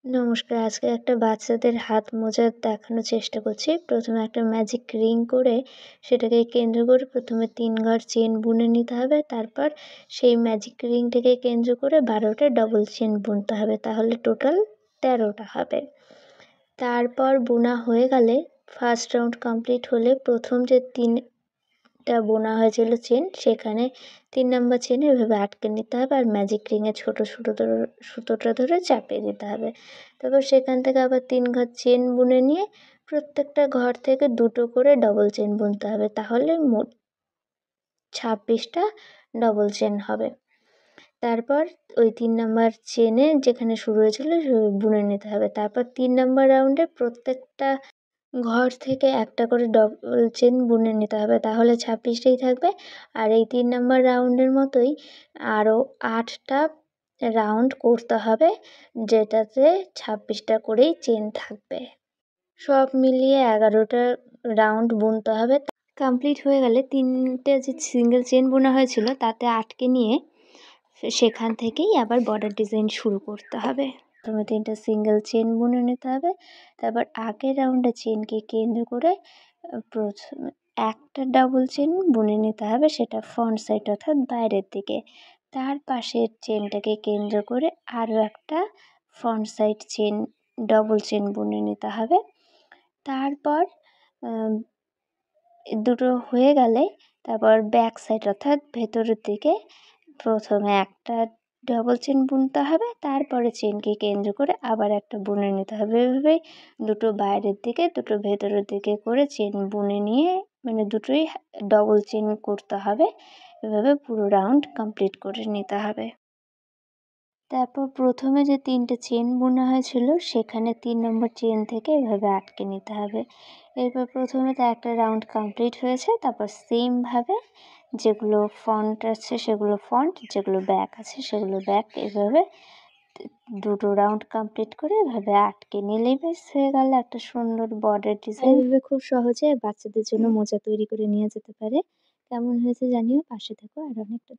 নমস্কার। আজকে একটা বাচ্চাদের হাত মোজা দেখানোর চেষ্টা করছি। প্রথমে একটা ম্যাজিক রিং করে সেটাকে কেন্দ্র করে প্রথমে ৩ ঘর চেন বুনে নিতে হবে। তারপর সেই ম্যাজিক রিংটাকে কেন্দ্র করে ১২টা ডবল চেন বুনতে হবে। তাহলে টোটাল ১৩টা হবে। তারপর বোনা হয়ে গেলে ফার্স্ট রাউন্ড কমপ্লিট হলে প্রথম যে ৩টা বোনা হয়েছিল চেন সেখানে ৩ নাম্বার চেনে এভাবে আটকে নিতে হবে আর ম্যাজিক রিংয়ে ছোট সুতোটা ধরে চাপিয়ে দিতে হবে। তারপর সেখান থেকে আবার ৩ ঘর চেন বুনে নিয়ে প্রত্যেকটা ঘর থেকে ২টো করে ডবল চেন বুনতে হবে। তাহলে মোট ২৬টা ডবল চেন হবে। তারপর ওই ৩ নাম্বার চেনে যেখানে শুরু হয়েছিল বুনে নিতে হবে। তারপর ৩ নাম্বার রাউন্ডে প্রত্যেকটা ঘর থেকে একটা করে ডবল চেন বুনে নিতে হবে। তাহলে ২৬টাই থাকবে। আর এই ৩ নাম্বার রাউন্ডের মতোই আরও ৮টা রাউন্ড করতে হবে, যেটাতে ২৬টা করেই চেন থাকবে। সব মিলিয়ে ১১টা রাউন্ড বুনতে হবে। কমপ্লিট হয়ে গেলে ৩টে যে সিঙ্গেল চেন বোনা হয়েছিল তাতে আটকে নিয়ে সেখান থেকেই আবার বর্ডার ডিজাইন শুরু করতে হবে। প্রথমে ৩টা সিঙ্গেল চেন বুনে নিতে হবে। তারপর আগের রাউন্ডে চেনকে কেন্দ্র করে প্রথমে একটা ডবল চেন বুনে নিতে হবে, সেটা ফ্রন্ট সাইড অর্থাৎ বাইরের দিকে। তার পাশের চেনটাকে কেন্দ্র করে আরও একটা front side chain double chain বুনে নিতে হবে। তারপর দুটো হয়ে গেলে তারপর ব্যাক সাইড অর্থাৎ ভেতরের দিকে প্রথমে একটা ডবল চেন বুনতে হবে, তারপরে চেনকে কেন্দ্র করে আবার একটা বুনে নিতে হবে। এভাবেই দুটো বাইরের দিকে দুটো ভেতরের দিকে করে চেন বুনে নিয়ে মানে দুটোই ডবল চেন করতে হবে। এভাবে পুরো রাউন্ড কমপ্লিট করে নিতে হবে। তারপর প্রথমে যে ৩টে চেন বোনা হয়েছিল সেখানে ৩ নম্বর চেন থেকে এভাবে আটকে নিতে হবে। এরপর প্রথমে তো একটা রাউন্ড কমপ্লিট হয়েছে। তারপর সেমভাবে যেগুলো ফ্রন্ট আছে সেগুলো ফ্রন্ট, যেগুলো ব্যাক আছে সেগুলো ব্যাক, এভাবে দুটো রাউন্ড কমপ্লিট করে এভাবে আটকে নিলেই বেশ হয়ে গেল একটা সুন্দর বর্ডার ডিজাইন। এভাবে খুব সহজে বাচ্চাদের জন্য মোজা তৈরি করে নিয়ে যেতে পারে। কেমন হয়েছে জানিও, পাশে থেকো। আর অনেকটা